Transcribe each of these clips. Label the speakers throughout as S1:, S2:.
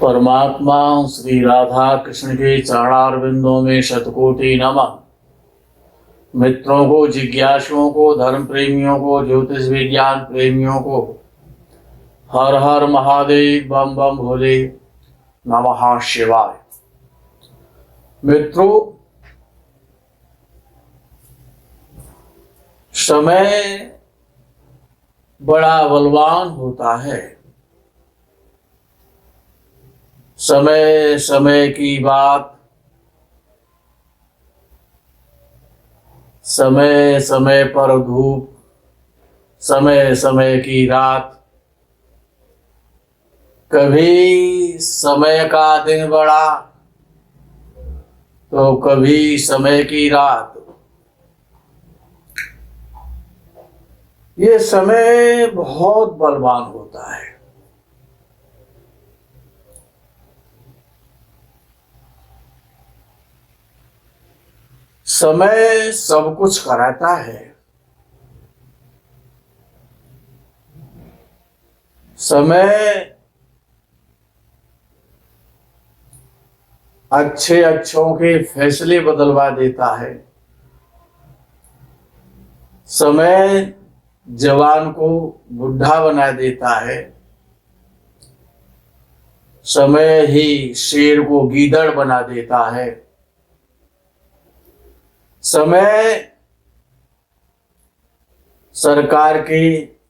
S1: परमात्मा श्री राधा कृष्ण के चरणारविंदों में शतकोटि नमः। मित्रों को, जिज्ञासुओं को, धर्म प्रेमियों को, ज्योतिष विज्ञान प्रेमियों को हर हर महादेव, बम बम भोले, नमः शिवाय। मित्रों, समय बड़ा बलवान होता है। समय समय की बात, समय समय पर धूप, समय समय की रात। कभी समय का दिन बड़ा तो कभी समय की रात। ये समय बहुत बलवान होता है। समय सब कुछ कराता है। समय अच्छे अच्छों के फैसले बदलवा देता है। समय जवान को बुढ़ा बना देता है। समय ही शेर को गीदड़ बना देता है। समय सरकार के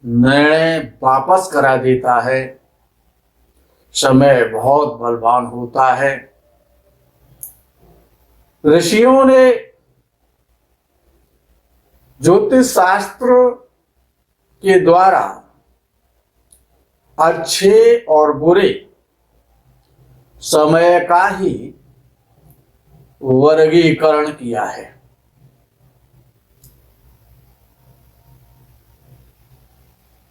S1: निर्णय वापस करा देता है। समय बहुत बलवान होता है। ऋषियों ने ज्योतिष शास्त्र के द्वारा अच्छे और बुरे समय का ही वर्गीकरण किया है।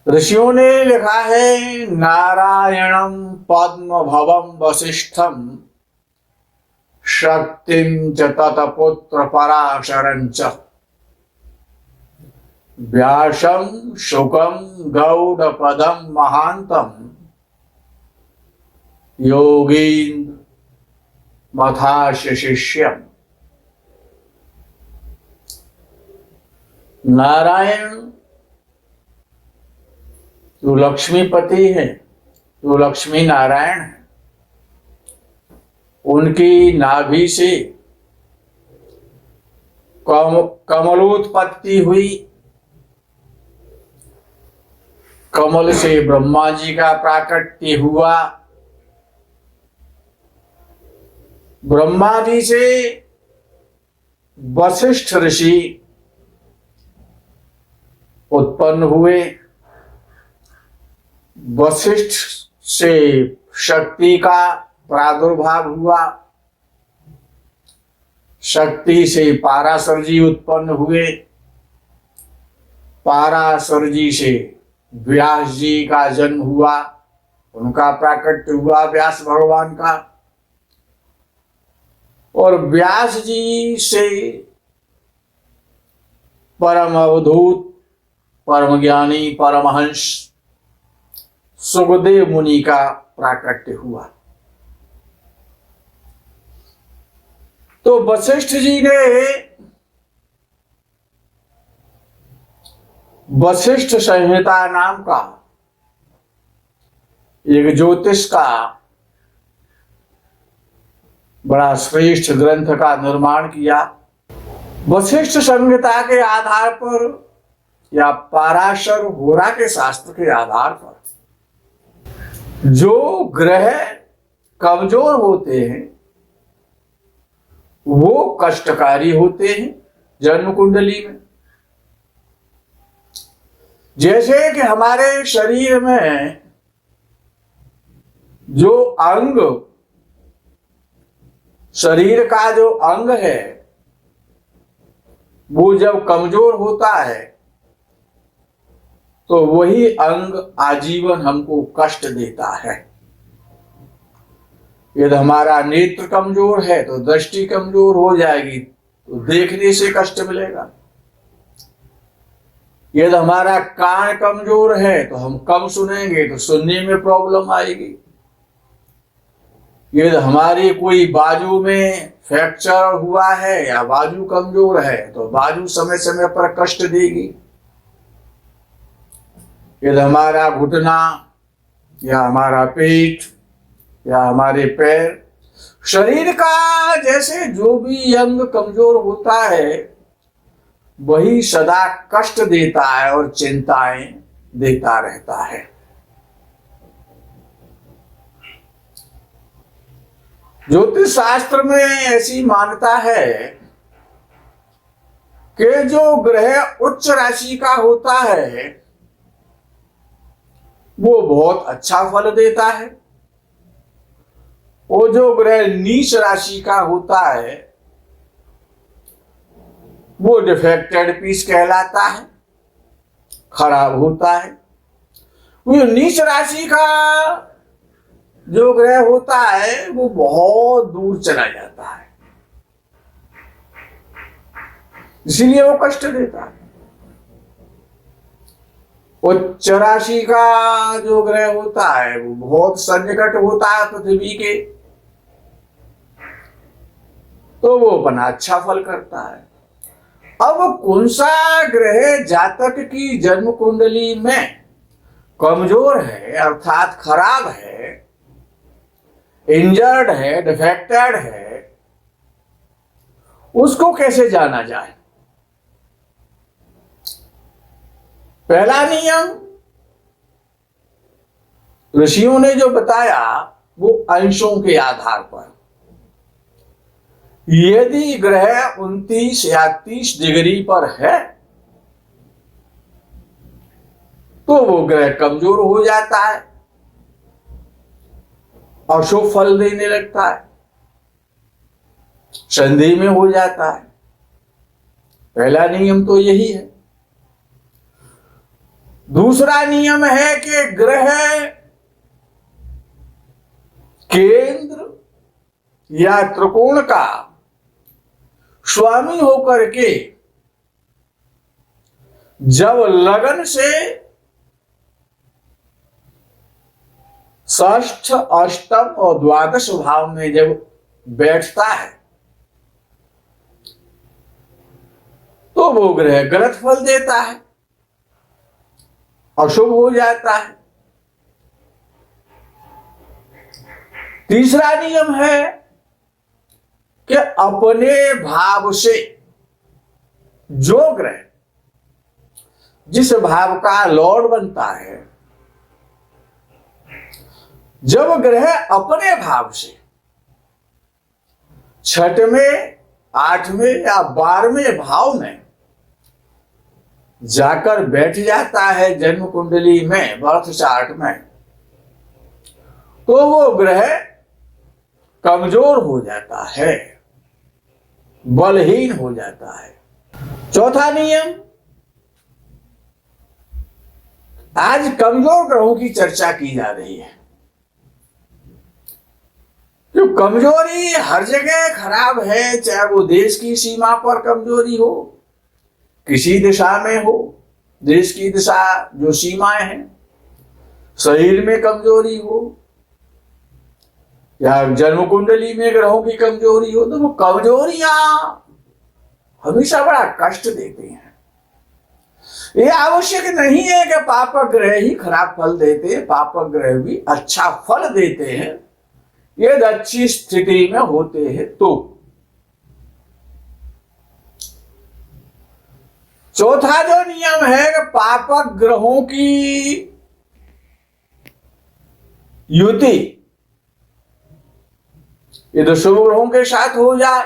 S1: ऋषियों ने लिखा है, नारायणं पद्म भवम वसिष्ठम शक्तिं च ततपुत्र पराशरं च व्यासं शुकं गौडपदं महांतं योगीन्द्र मथास्य शिष्यम्। नारायण जो लक्ष्मीपति है, जो लक्ष्मी नारायण है, उनकी नाभि से कमलोत्पत्ति हुई। कमल से ब्रह्मा जी का प्राकट्य हुआ। ब्रह्मा जी से वशिष्ठ ऋषि उत्पन्न हुए। वशिष्ठ से शक्ति का प्रादुर्भाव हुआ। शक्ति से पाराशर जी उत्पन्न हुए। पाराशर जी से व्यास जी का जन्म हुआ। उनका प्राकट्य हुआ व्यास भगवान का। और व्यास जी से परम अवधूत, परम ज्ञानी, परमहंस सुखदेव मुनि का प्राकट्य हुआ। तो वशिष्ठ जी ने वशिष्ठ संहिता नाम का एक ज्योतिष का बड़ा श्रेष्ठ ग्रंथ का निर्माण किया। वशिष्ठ संहिता के आधार पर या पराशर होरा के शास्त्र के आधार पर जो ग्रह कमजोर होते हैं वो कष्टकारी होते हैं जन्म कुंडली में। जैसे कि हमारे शरीर में जो अंग, शरीर का जो अंग है वो जब कमजोर होता है तो वही अंग आजीवन हमको कष्ट देता है। यदि हमारा नेत्र कमजोर है तो दृष्टि कमजोर हो जाएगी, तो देखने से कष्ट मिलेगा। यदि हमारा कान कमजोर है तो हम कम सुनेंगे तो सुनने में प्रॉब्लम आएगी। यदि हमारी कोई बाजू में फ्रैक्चर हुआ है या बाजू कमजोर है तो बाजू समय समय पर कष्ट देगी। यदि हमारा घुटना या हमारा पेट या हमारे पैर, शरीर का जैसे जो भी अंग कमजोर होता है वही सदा कष्ट देता है और चिंताएं देता रहता है। ज्योतिष शास्त्र में ऐसी मान्यता है कि जो ग्रह उच्च राशि का होता है वो बहुत अच्छा फल देता है, वो जो ग्रह नीच राशि का होता है वो डिफेक्टेड पीस कहलाता है, खराब होता है। वो नीच राशि का जो ग्रह होता है वो बहुत दूर चला जाता है, इसीलिए वो कष्ट देता है। उच्च राशि का जो ग्रह होता है वो बहुत सन्निकट होता है पृथ्वी के, तो वो अपना अच्छा फल करता है। अब कौन सा ग्रह जातक की जन्म कुंडली में कमजोर है अर्थात खराब है, इंजर्ड है, डिफेक्टेड है, उसको कैसे जाना जाए? पहला नियम ऋषियों ने जो बताया वो अंशों के आधार पर। यदि ग्रह 29 या 30 डिग्री पर है तो वो ग्रह कमजोर हो जाता है, अशुभ फल देने लगता है, संधि में हो जाता है। पहला नियम तो यही है। दूसरा नियम है कि ग्रह केंद्र या त्रिकोण का स्वामी होकर के जब लगन से षष्ठ, अष्टम और द्वादश भाव में जब बैठता है तो वो ग्रह गलत फल देता है, अशुभ हो जाता है। तीसरा नियम है कि अपने भाव से जो ग्रह जिस भाव का लॉर्ड बनता है, जब ग्रह अपने भाव से छठवें, आठवें या 12वें भाव में जाकर बैठ जाता है जन्म कुंडली में, बर्थ चार्ट में, तो वो ग्रह कमजोर हो जाता है, बलहीन हो जाता है। चौथा नियम, आज कमजोर ग्रहों की चर्चा की जा रही है। जो कमजोरी हर जगह खराब है, चाहे वो देश की सीमा पर कमजोरी हो, किसी दिशा में हो, देश की दिशा जो सीमाएं हैं, शरीर में कमजोरी हो या जन्म कुंडली में ग्रहों की कमजोरी हो, तो वो कमजोरियां हमेशा बड़ा कष्ट देते हैं। ये आवश्यक नहीं है कि पापक ग्रह ही खराब फल देते हैं, पापक ग्रह भी अच्छा फल देते हैं यदि अच्छी स्थिति में होते हैं तो। चौथा जो नियम है कि पापक ग्रहों की युति यदि शुभ ग्रहों के साथ हो जाए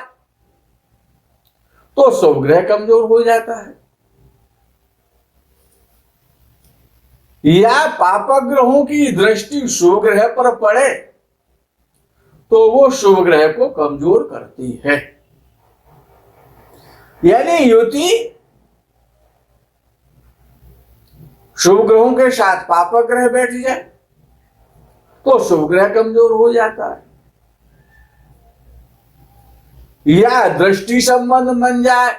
S1: तो शुभ ग्रह कमजोर हो जाता है, या पापक ग्रहों की दृष्टि शुभ ग्रह पर पड़े तो वो शुभ ग्रह को कमजोर करती है। यानी युति शुभ ग्रहों के साथ पापक ग्रह बैठ जाए तो शुभ ग्रह कमजोर हो जाता है, या दृष्टि संबंध बन जाए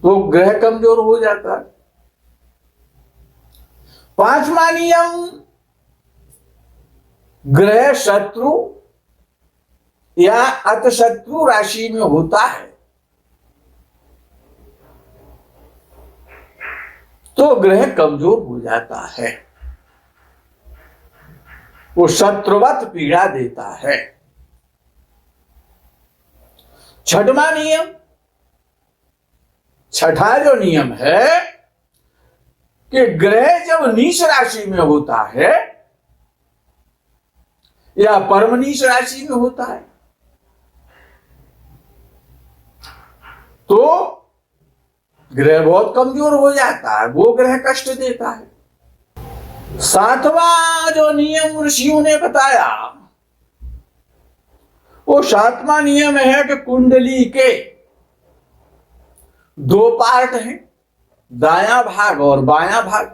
S1: तो ग्रह कमजोर हो जाता है। पांचवा नियम, ग्रह शत्रु या अतशत्रु राशि में होता है तो ग्रह कमजोर हो जाता है, वो शत्रुवत पीड़ा देता है। छठवां नियम, छठा जो नियम है कि ग्रह जब नीच राशि में होता है या परम नीच राशि में होता है तो ग्रह बहुत कमजोर हो जाता है, वो ग्रह कष्ट देता है। सातवां जो नियम ऋषियों ने बताया वो सातवां नियम है कि कुंडली के दो पार्ट हैं, दायां भाग और बायां भाग।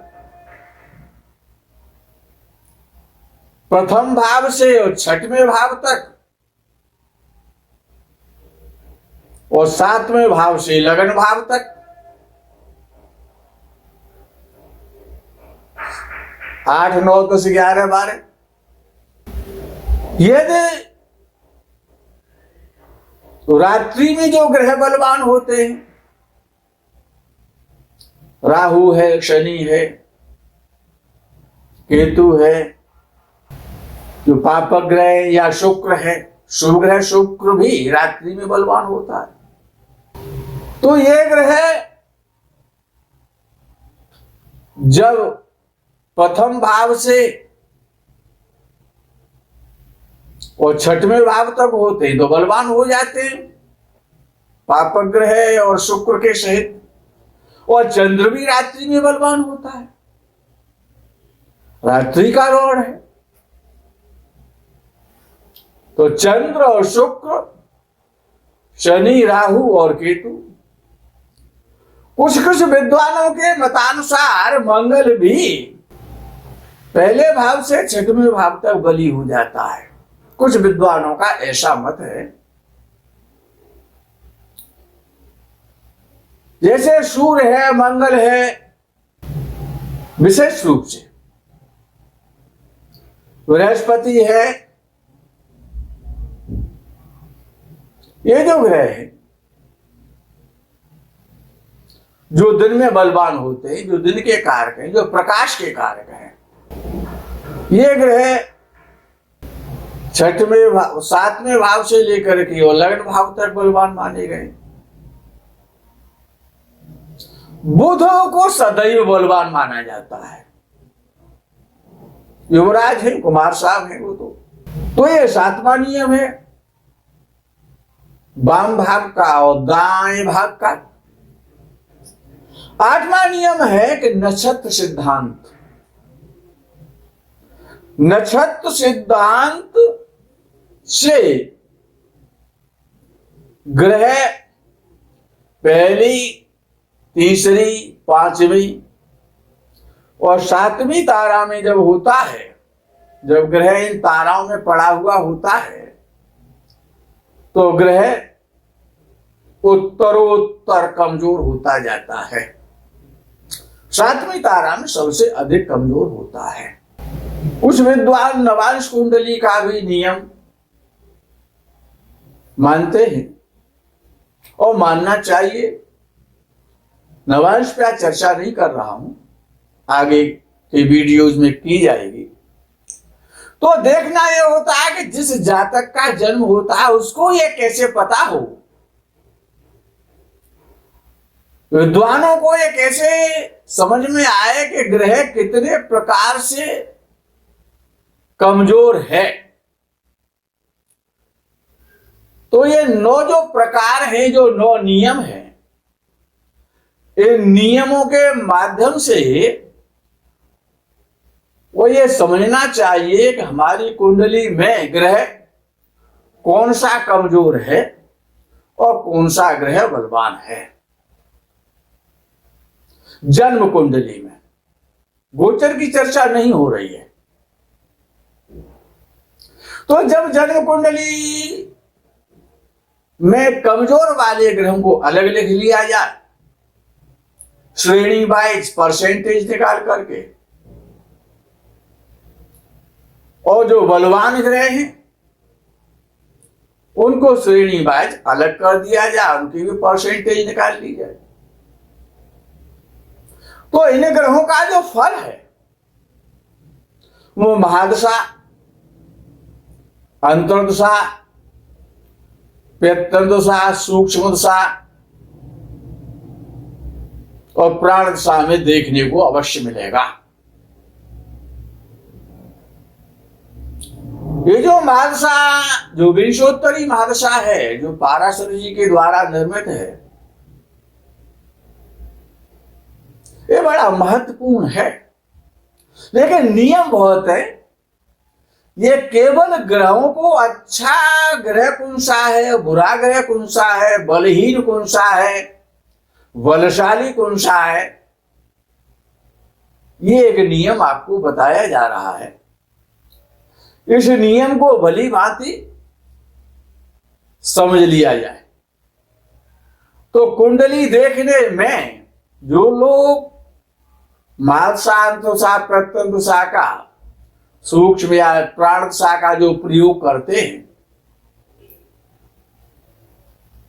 S1: प्रथम भाव से और छठवें भाव तक और सातवें भाव से लगन भाव तक। 8, 9, 10, 11, 12। यदि रात्रि में जो ग्रह बलवान होते हैं, राहु है, शनि है, केतु है, जो पापक ग्रह या शुक्र है, शुभ ग्रह शुक्र भी रात्रि में बलवान होता है। तो ये ग्रह जब प्रथम भाव से और छठवें भाव तक होते हैं तो बलवान हो जाते हैं, पापक ग्रह और शुक्र के सहित। और चंद्र भी रात्रि में बलवान होता है, रात्रि का लॉर्ड है। तो चंद्र और शुक्र, शनि, राहु और केतु। कुछ कुछ विद्वानों के मतानुसार मंगल भी पहले भाव से छठवें भाव तक बली हो जाता है, कुछ विद्वानों का ऐसा मत है। जैसे सूर्य है, मंगल है, विशेष रूप से बृहस्पति है, ये जो ग्रह है जो दिन में बलवान होते हैं, जो दिन के कारक हैं, जो प्रकाश के कारक हैं, ये ग्रह छठवें भाव, सातवें भाव से लेकर के और लगन भाव तक बलवान माने गए। बुध को सदैव बलवान माना जाता है, युवराज है, कुमार साहब है वो। तो ये सातवां नियम है वाम भाग का और दाएं भाग का। आठवां नियम है कि नक्षत्र सिद्धांत। नक्षत्र सिद्धांत से ग्रह पहली, तीसरी, पांचवी और सातवीं तारा में जब होता है, जब ग्रह इन ताराओं में पड़ा हुआ होता है तो ग्रह उत्तरोत्तर कमजोर होता जाता है। सातवीं तारा में सबसे अधिक कमजोर होता है। कुछ विद्वान नवांश कुंडली का भी नियम मानते हैं और मानना चाहिए। नवांश पे चर्चा नहीं कर रहा हूं, आगे के वीडियोज में की जाएगी। तो देखना यह होता है कि जिस जातक का जन्म होता है उसको यह कैसे पता हो, विद्वानों को यह कैसे समझ में आए कि ग्रह कितने प्रकार से कमजोर है। तो ये 9 जो प्रकार है, जो 9 नियम है, इन नियमों के माध्यम से वो ये समझना चाहिए कि हमारी कुंडली में ग्रह कौन सा कमजोर है और कौन सा ग्रह बलवान है। जन्म कुंडली में गोचर की चर्चा नहीं हो रही है। तो जब जन्म कुंडली में कमजोर वाले ग्रहों को अलग लिख लिया जाए, श्रेणी वाइज परसेंटेज निकाल करके, और जो बलवान ग्रह हैं उनको श्रेणी वाइज अलग कर दिया जाए, उनकी भी परसेंटेज निकाल ली जाए। तो इन ग्रहों का जो फल है वो महादशा, अंतर्दशा, प्रत्यंदशा, सूक्ष्म दशा और प्राण दशा में देखने को अवश्य मिलेगा। ये जो महादशा, जो विंशोत्तरी महादशा है, जो पाराशर जी के द्वारा निर्मित है, ये बड़ा महत्वपूर्ण है। लेकिन नियम बहुत है, ये केवल ग्रहों को अच्छा ग्रह कौन सा है, बुरा ग्रह कौन सा है, बलहीन कौन सा है, बलशाली कौन सा है, ये एक नियम आपको बताया जा रहा है। इस नियम को भली भांति समझ लिया जाए तो कुंडली देखने में जो लोग महादशा, अंतदशा, प्रत्यंदशा का, सूक्ष्म या प्राणदशा का जो प्रयोग करते हैं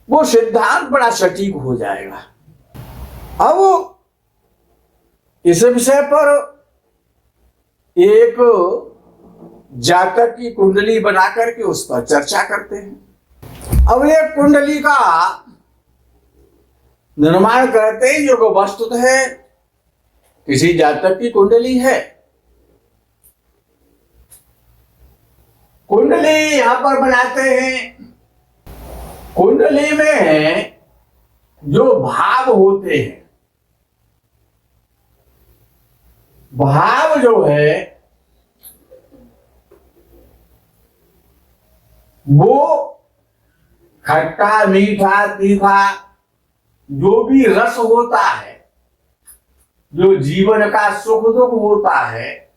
S1: वो सिद्धांत बड़ा सटीक हो जाएगा। अब इस विषय पर एक जातक की कुंडली बनाकर के उस पर चर्चा करते हैं। अब ये कुंडली का निर्माण करते हैं जो वस्तुतः है किसी जातक की कुंडली है। कुंडली यहां पर बनाते हैं। कुंडली में जो भाव होते हैं, भाव जो है वो खट्टा, मीठा, तीखा जो भी रस होता है, जो जीवन का सुख दुख होता है,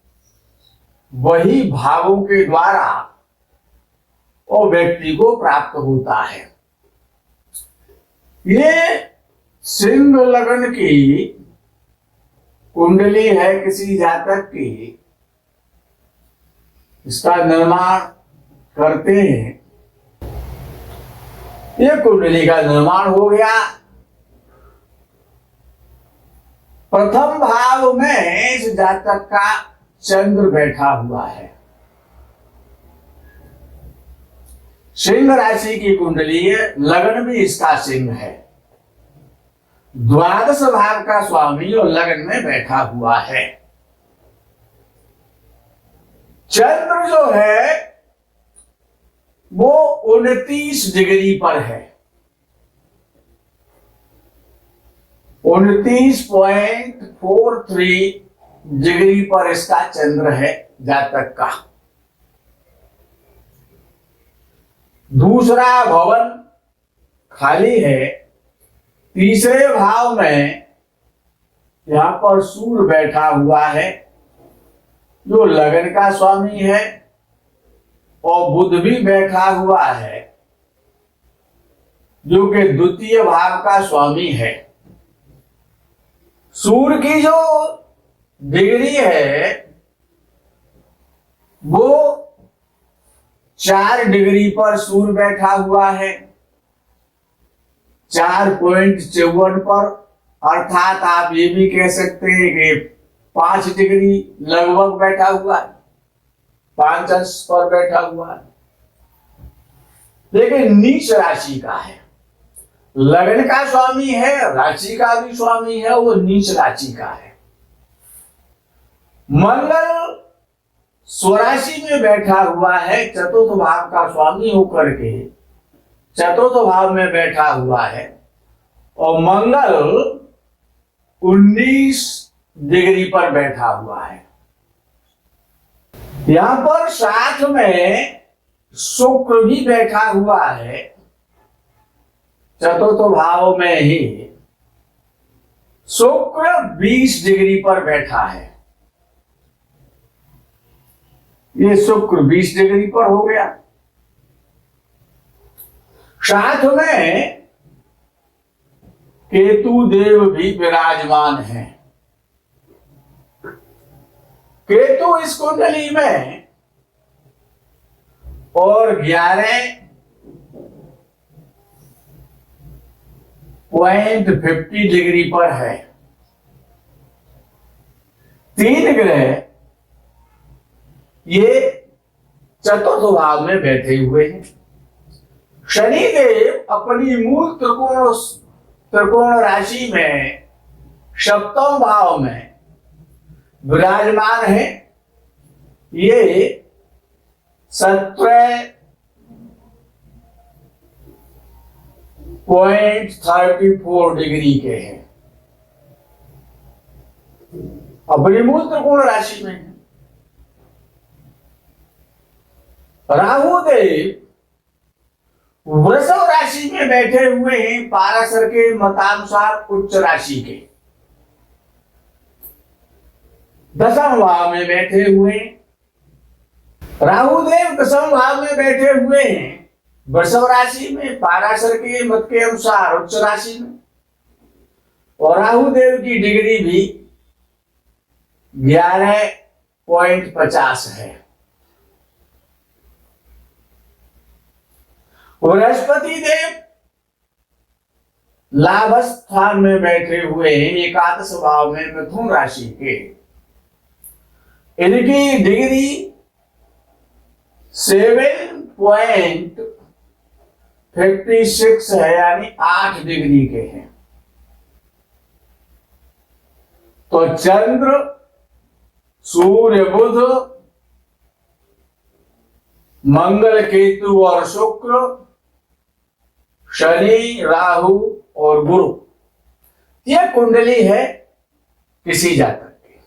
S1: वही भावों के द्वारा वो व्यक्ति को प्राप्त होता है। ये सिंह लगन की कुंडली है किसी जातक की, इसका निर्माण करते हैं। ये कुंडली का निर्माण हो गया। प्रथम भाव में इस जातक का चंद्र बैठा हुआ है। सिंह राशि की कुंडली है, लगन भी इसका सिंह है। द्वादश भाव का स्वामी और लगन में बैठा हुआ है। चंद्र जो है वो 29 डिग्री पर है। 29.43 डिग्री पर इसका चंद्र है जातक का। दूसरा भवन खाली है। तीसरे भाव में यहां पर सूर्य बैठा हुआ है जो लगन का स्वामी है, और बुध भी बैठा हुआ है जो कि द्वितीय भाव का स्वामी है। सूर्य की जो डिग्री है वो 4 डिग्री पर सूर्य बैठा हुआ है, 4.54 पर, अर्थात आप ये भी कह सकते हैं कि 5 डिग्री लगभग बैठा हुआ है, 5 अंश पर बैठा हुआ है। लेकिन नीच राशि का है, लगन का स्वामी है, राशि का भी स्वामी है, वो नीच राशि का है। मंगल स्वराशि में बैठा हुआ है, चतुर्थ भाव का स्वामी होकर के चतुर्थ भाव में बैठा हुआ है, और मंगल 19 डिग्री पर बैठा हुआ है। यहां पर साथ में शुक्र भी बैठा हुआ है, चतुर्थ भाव में ही शुक्र 20 डिग्री पर बैठा है। ये शुक्र 20 डिग्री पर हो गया। साथ में केतु देव भी विराजमान है। केतु इस कुंडली में और 11.50 डिग्री पर है। 3 ग्रह ये चतुर्थ भाव में बैठे हुए हैं। शनिदेव अपनी मूल त्रिकोण राशि में सप्तम भाव में विराजमान है। ये 17.34 डिग्री के हैं, अपनी मूल त्रिकोण राशि में है। राहु देव वृषभ राशि में बैठे हुए हैं, पाराशर के मतानुसार उच्च राशि के। 10वें भाव में बैठे हुए हैं। राहु देव 10वें भाव में बैठे हुए हैं वृषभ राशि में, पाराशर के मत के अनुसार उच्च राशि में। और राहु देव की डिग्री भी 11.50 है। बृहस्पति देव लाभ स्थान में बैठे हुए हैं, एकादश भाव में मिथुन राशि के। इनकी डिग्री 7.56 है, यानी 8 डिग्री के हैं। तो चंद्र, सूर्य, बुध, मंगल, केतु और शुक्र, शनि, राहु और गुरु, यह कुंडली है किसी जातक की।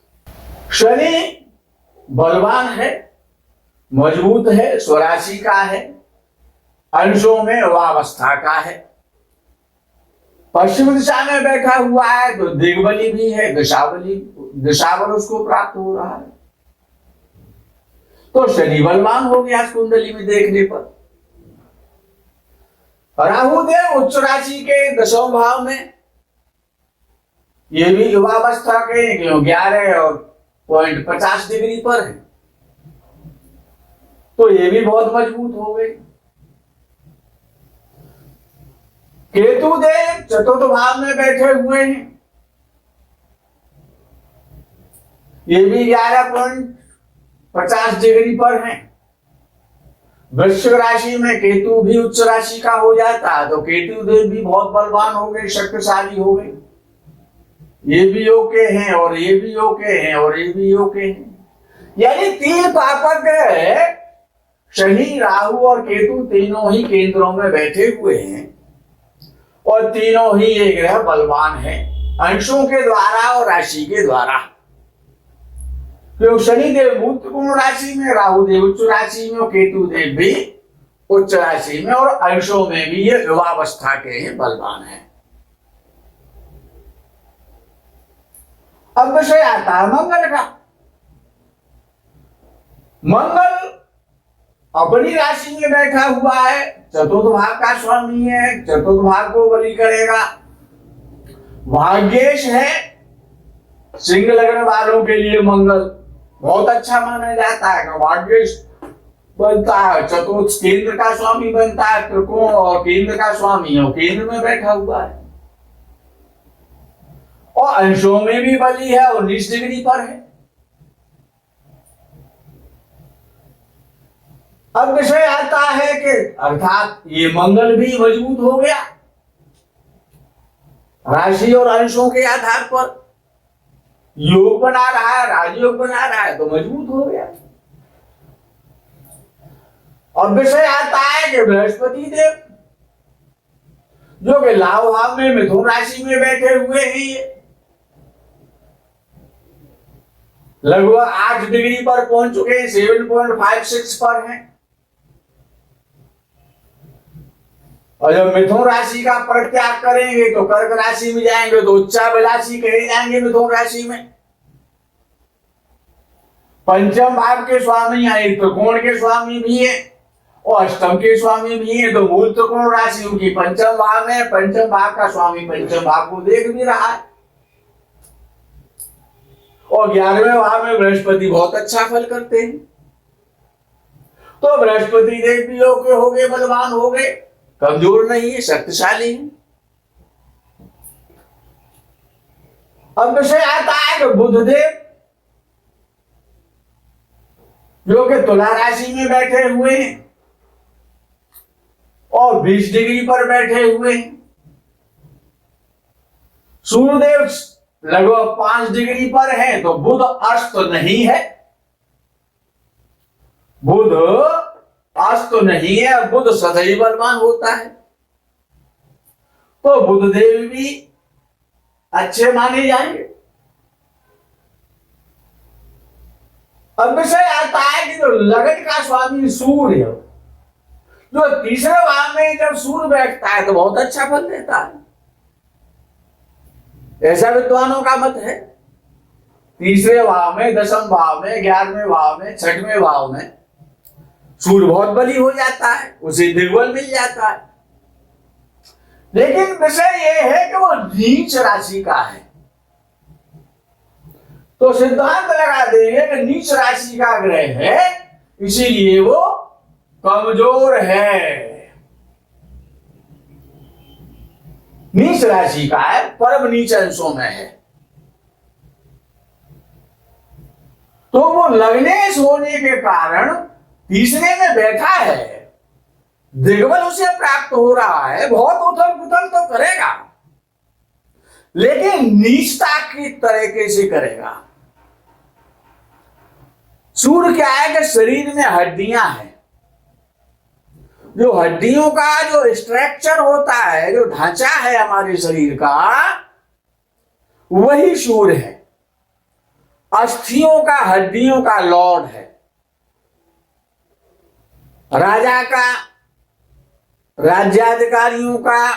S1: शनि बलवान है, मजबूत है, स्वराशि का है, अंशों में अवस्था का है। पश्चिम दिशा में बैठा हुआ है तो दिग्बली भी है, दिशाबल उसको प्राप्त हो रहा है। तो शनि बलवान हो गया इस कुंडली में देखने पर। राहु देव उच्च राशि के 10वें भाव में, ये भी युवावस्था के 11.50 डिग्री पर है। तो ये भी बहुत मजबूत हो गए। केतु देव चतुर्थ भाव में बैठे हुए हैं, ये भी 11.50 डिग्री पर है। वृश्चिक राशि में केतु भी उच्च राशि का हो जाता है तो केतु देव भी बहुत बलवान हो गए, शक्तिशाली हो गए। ये भी योग के हैं और ये भी योग के हैं और ये भी योग के हैं, यानी 3 पापक ग्रह शनि, राहु और केतु तीनों ही केंद्रों में बैठे हुए हैं और तीनों ही ये ग्रह बलवान है अंशों के द्वारा और राशि के द्वारा। क्योंकि शनि देव मूल त्रिकोण राशि में, राहु देव उच्च राशि में और केतु देव भी उच्च राशि में और अंशों में भी ये युवावस्था के हैं, बलवान है। अब विषय आता है मंगल का। मंगल अपनी राशि में बैठा हुआ है, चतुर्थ भाव का स्वामी है, चतुर्थ भाव को बलि करेगा। भाग्येश है सिंह लग्न वालों के लिए मंगल बहुत अच्छा माना जाता है। भाग्येश बनता है, चतुर्थ केंद्र का स्वामी बनता है, त्रिकोण और केंद्र का स्वामी है, केंद्र में बैठा हुआ है और अंशों में भी बलि है, 19 डिग्री पर है। अब विषय आता है कि अर्थात ये मंगल भी मजबूत हो गया राशि और अंशों के आधार पर, योग बना रहा है, राजयोग बना रहा है तो मजबूत हो गया। और विषय आता है कि बृहस्पति देव जो कि लाभ भाव में मिथुन राशि में बैठे हुए हैं, लगभग 8 डिग्री पर पहुंच चुके हैं, 7.56 पर हैं। और जब मिथुन राशि का परित्याग करेंगे तो कर्क राशि में जाएंगे तो उच्चाभिलाषी कहे जाएंगे मिथुन राशि में। पंचम भाव के स्वामी यानी त्रिकोण के स्वामी भी है और अष्टम के स्वामी भी है, तो मूल त्रिकोण राशि उनकी पंचम भाव में, पंचम भाव का स्वामी पंचम भाव को देख भी रहा है। और 11वें भाव में बृहस्पति बहुत अच्छा फल करते हैं तो बृहस्पति देव भी लोग हो गए, बलवान हो गए, कमजोर नहीं है, शक्तिशाली है। अब विषय आता है कि बुध देव जो कि तुला राशि में बैठे हुए हैं और 20 डिग्री पर बैठे हुए हैं। सूर्यदेव लगभग 5 डिग्री पर है, तो बुध अस्त नहीं है, बुध अस्त नहीं है, बुध सदैव बलवान होता है। तो बुध देव भी अच्छे माने जाएंगे। अब विषय आता है कि जो लगन का स्वामी सूर्य, जो तीसरे भाव में जब सूर्य बैठता है तो बहुत अच्छा फल देता है, ऐसा विद्वानों का मत है। तीसरे भाव में, दसम भाव में, 11वें भाव में, 6वें भाव में सूर्य बहुत बली हो जाता है, उसे दिग्बल मिल जाता है। लेकिन विषय यह है कि वो नीच राशि का है, तो सिद्धांत लगा देंगे कि नीच राशि का ग्रह है, इसीलिए वो कमजोर है। नीच राशि का है, परम नीच अंशों में है, तो वो लग्नेश होने के कारण तीसरे में बैठा है, दिग्बल उसे प्राप्त हो रहा है, बहुत उथल पुथल तो करेगा, लेकिन नीचता की तरीके से करेगा। सूर्य क्या है कि शरीर में हड्डियां हैं, जो हड्डियों का जो स्ट्रक्चर होता है, जो ढांचा है हमारे शरीर का, वही सूर्य है। अस्थियों का, हड्डियों का लॉर्ड है, राजा का, राज्याधिकारियों का,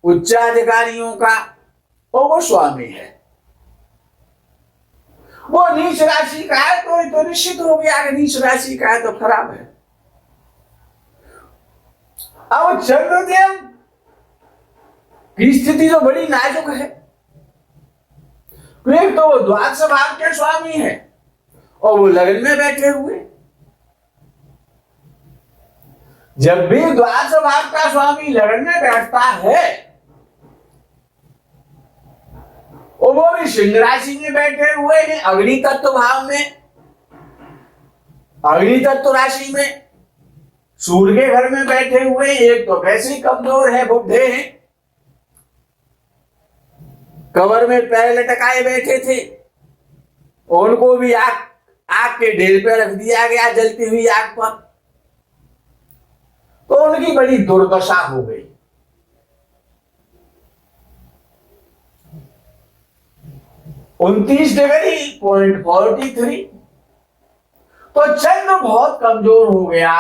S1: उच्चाधिकारियों का, और वो स्वामी है। वो नीच राशि का है, तो ये तो निश्चित हो गया कि नीच राशि का है तो खराब है। अब चंद्रदेव की स्थिति तो बड़ी नाजुक है, एक तो वो द्वादश भाव के स्वामी है और वो लग्न में बैठे हुए। जब भी द्वादश भाव का स्वामी लग्न में बैठता है और वो भी सिंह राशि में बैठे हुए हैं, अग्नि तत्व भाव में, अग्नि तत्व राशि में, सूर्य के घर में बैठे हुए। एक तो वैसे ही कमजोर है, बुढ़े हैं, कमर में पैर लटकाए बैठे थे, उनको भी आग के ढेर पे रख दिया गया, जलती हुई आग पर, तो उनकी बड़ी दुर्दशा हो गई। (29°43) तो चंद्र बहुत कमजोर हो गया,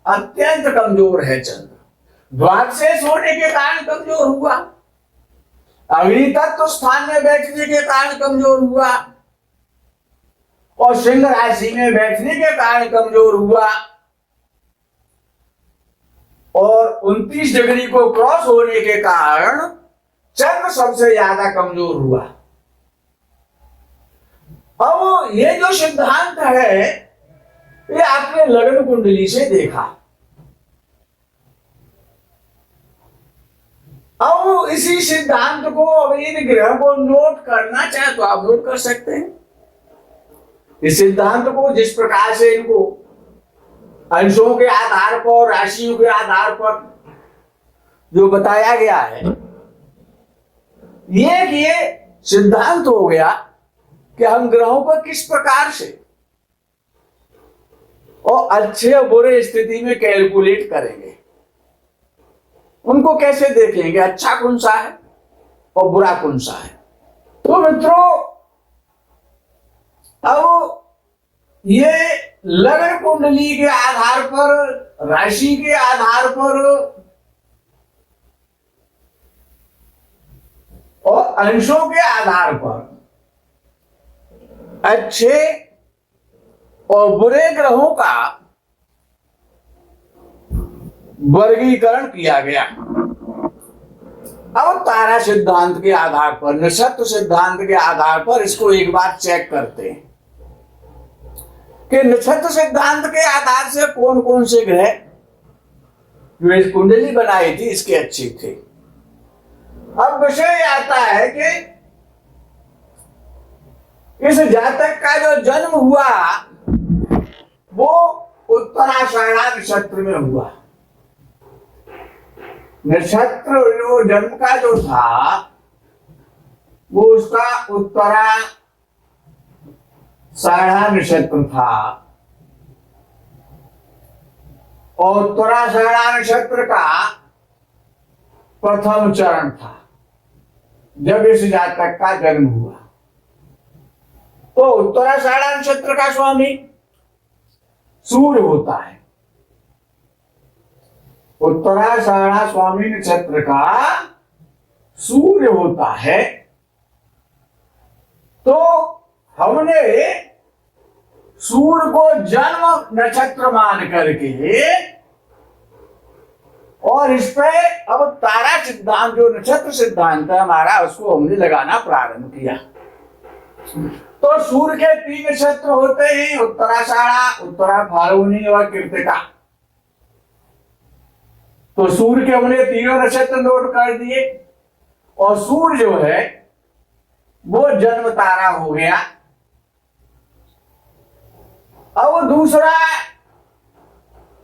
S1: अत्यंत कमजोर है चंद्र। द्वादशेष होने के कारण कमजोर हुआ, अग्नि तत्व स्थान में बैठने के कारण कमजोर हुआ, और सिंह राशि में बैठने के कारण कमजोर हुआ, और 29 डिग्री को क्रॉस होने के कारण चंद्र सबसे ज्यादा कमजोर हुआ। अब ये जो सिद्धांत है, ये आपने लग्न कुंडली से देखा। अब इसी सिद्धांत को, अब इन ग्रह को नोट करना चाहे तो आप नोट कर सकते हैं। इस सिद्धांत को जिस प्रकार से इनको अंशों के आधार पर, राशियों के आधार पर जो बताया गया है, ये सिद्धांत हो गया कि हम ग्रहों को किस प्रकार से और अच्छे और बुरे स्थिति में कैलकुलेट करेंगे, उनको कैसे देखेंगे, अच्छा कौन सा है और बुरा कौन सा है। तो मित्रों, अब ये लग्न कुंडली के आधार पर, राशि के आधार पर और अंशों के आधार पर अच्छे और बुरे ग्रहों का वर्गीकरण किया गया। अब तारा सिद्धांत के आधार पर, नक्षत्र सिद्धांत के आधार पर इसको एक बार चेक करते हैं कि नक्षत्र सिद्धांत के आधार से कौन कौन से ग्रह जो इस कुंडली बनाई थी इसके अच्छे थे। अब विषय आता है कि इस जातक का जो जन्म हुआ वो उत्तराषाढ़ा नक्षत्र में हुआ। नक्षत्र जो जन्म का जो था वो उसका उत्तराषाढ़ा नक्षत्र था और उत्तराषाढ़ा नक्षत्र का प्रथम चरण था जब इस जातक का जन्म हुआ। तो उत्तराषाढ़ा नक्षत्र का स्वामी सूर्य होता है। उत्तराषाढ़ा स्वामी नक्षत्र का सूर्य होता है। तो हमने सूर्य को जन्म नक्षत्र मान करके और इस पे अब तारा सिद्धांत जो नक्षत्र सिद्धांत है हमारा उसको हमने लगाना प्रारंभ किया। तो सूर्य के 3 नक्षत्र होते हैं, उत्तराषाढ़ा, उत्तरा फाल्गुनी और कृत्तिका। तो सूर्य के हमने तीनों नक्षत्र नोट कर दिए और सूर्य जो है वो जन्म तारा हो गया। अब दूसरा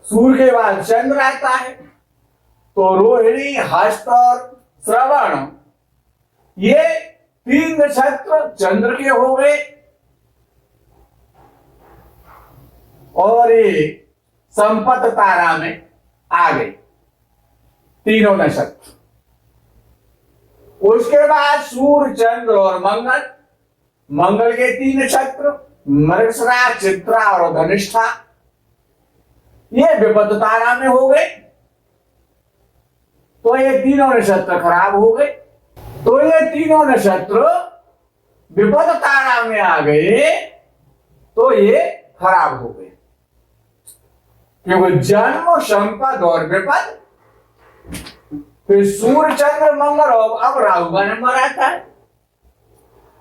S1: सूर्य के बाद चंद्र आता है। तो रोहिणी, हस्त और श्रवण ये 3 नक्षत्र चंद्र के हो गए और ये संपत तारा में आ गए तीनों नक्षत्र। उसके बाद सूर्य, चंद्र और मंगल, मंगल के 3 नक्षत्र मृगशिरा, चित्रा और धनिष्ठा ये विपद तारा में हो गए। तो ये तीनों नक्षत्र खराब हो गए। तो ये तीनों नक्षत्र विपद तारा में आ गए तो ये खराब हो गए क्योंकि जन्म, संपद और विपद। फिर सूर्य, चंद्र, मंगल और अब राहु का नंबर आता है।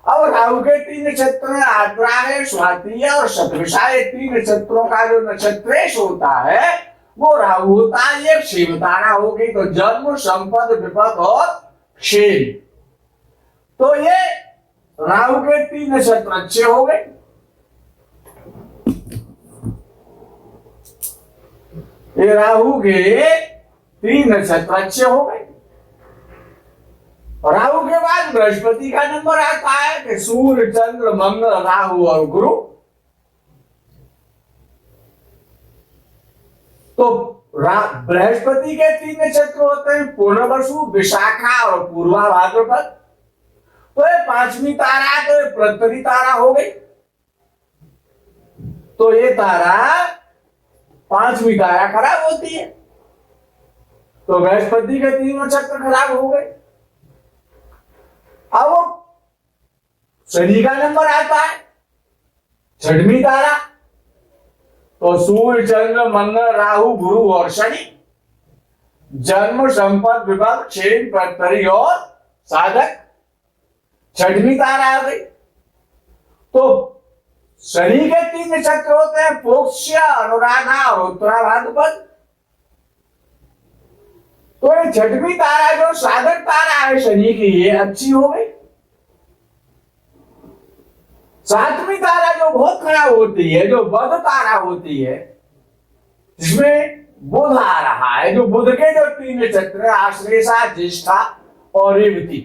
S1: अब राहु के 3 नक्षत्र में आद्रा है, स्वाति है और शतभिषा। 3 नक्षत्रों का जो नक्षत्रेश होता है वो राहु होता है। ये क्षेम तारा हो गई। तो जन्म, संपद, विपद और क्षेम। तो ये राहु के 3 नक्षत्र अच्छे हो गए। ये राहु के 3 नक्षत्र अच्छे हो गए। राहु के बाद बृहस्पति का नंबर आता है कि सूर्य, चंद्र, मंगल, राहु और गुरु। तो बृहस्पति के 3 नक्षत्र होते हैं, पूर्णवसु, विशाखा और पूर्वा भाद्रपद। तो ये 5वीं तारा तो ये प्रतरी तारा हो गई। तो ये तारा 5वीं तारा खराब होती है। तो बृहस्पति के 3 नक्षत्र खराब हो गए। अब शनि का नंबर आता है, 6वीं तारा। तो सूर्य, चंद्र, मंगल, राहु, गुरु और शनि। जन्म, संपद, विपद, क्षेम, प्रतरी और साधक। 6वीं तारा आ गई। तो शनि के 3 नक्षत्र होते हैं, पोक्ष्य, अनुराधा और उत्तरा भाद्रपद। तो ये 6वीं तारा जो साधक तारा है शनि की ये अच्छी हो गई। 7वीं तारा जो बहुत खराब होती है, जो बुध तारा होती है, जिसमें बुध आ रहा है, जो बुध के जो 3 नक्षत्र आश्लेषा, ज्येष्ठा और रेवती,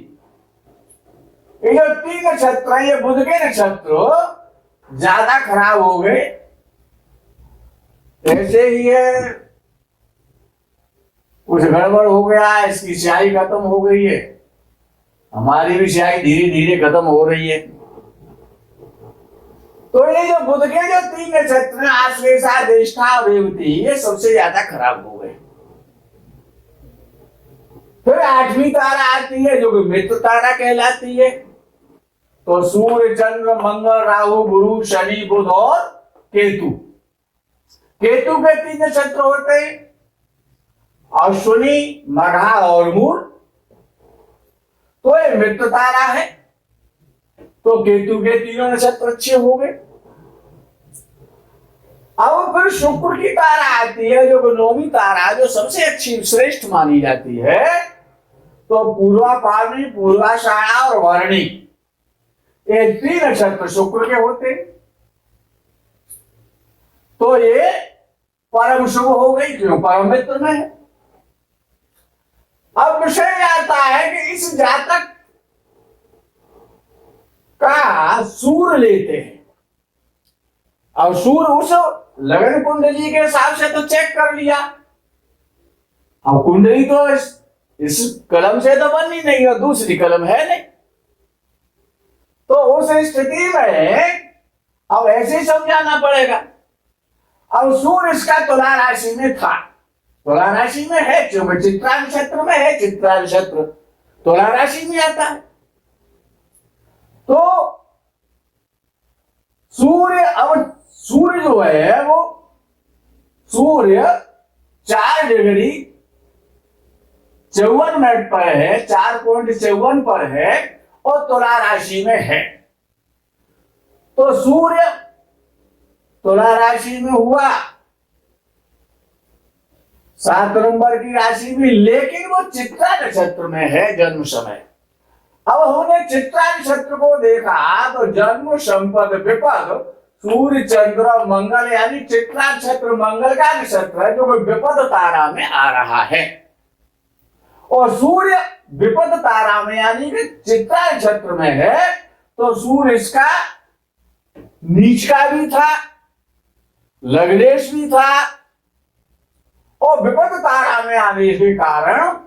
S1: ये जो 3 नक्षत्र है ये बुध के नक्षत्र ज्यादा खराब हो गए। ऐसे ही है, कुछ गड़बड़ हो गया, इसकी स्याही खत्म हो गई है, हमारी भी स्याही धीरे धीरे खत्म हो रही है। तो ये जो बुध के जो 3 नक्षत्र आश्लेषा, ज्येष्ठा और रेवती ये सबसे ज्यादा खराब हो गए। फिर 8वीं तारा आती है जो कि मित्र तारा कहलाती है। तो सूर्य, चंद्र, मंगल, राहु, गुरु, शनि, बुध और केतु। केतु के 3 नक्षत्र होते हैं, अश्विनी, मघा और मूल। तो ये मित्र तारा है। तो केतु के 3 नक्षत्र अच्छे हो गए। अब फिर शुक्र की तारा आती है, जो नौवीं तारा, जो सबसे अच्छी श्रेष्ठ मानी जाती है। तो पूर्वा, पावनी, पूर्वाषाढ़ा और वर्णी, ये 3 नक्षत्र शुक्र के होते। तो ये परम शुभ हो गई, क्यों? परम मित्र में है। अब विषय आता है कि इस जातक का सूर्य लेते हैं। अब सूर्य उस लगन कुंडली के हिसाब से तो चेक कर लिया। अब कुंडली तो इस कलम से तो बननी नहीं और दूसरी कलम है नहीं, तो उस स्थिति में अब ऐसे ही समझाना पड़ेगा। अब सूर्य इसका तुला राशि में था, तुला राशि में है, क्योंकि चित्रा नक्षत्र में है, चित्रा नक्षत्र तुला राशि में आता है। तो सूर्य, अब सूर्य जो है वो सूर्य 4 डिग्री 54 मिनट पर है, 4.54 पर है और तुला राशि में है। तो सूर्य तुला राशि में हुआ 7 नंबर की राशि में, लेकिन वो चित्रा नक्षत्र में है जन्म समय। अब हमने चित्रा नक्षत्र को देखा तो जन्म, संपद, विपद, सूर्य, चंद्र, मंगल, यानी चित्रा नक्षत्र मंगल का नक्षत्र है, जो विपद तारा में आ रहा है। और सूर्य विपद तारा में यानी कि चित्रा नक्षत्र में है, तो सूर्य इसका नीच का भी था, लग्नेश भी था, और विपद तारा में आने के कारण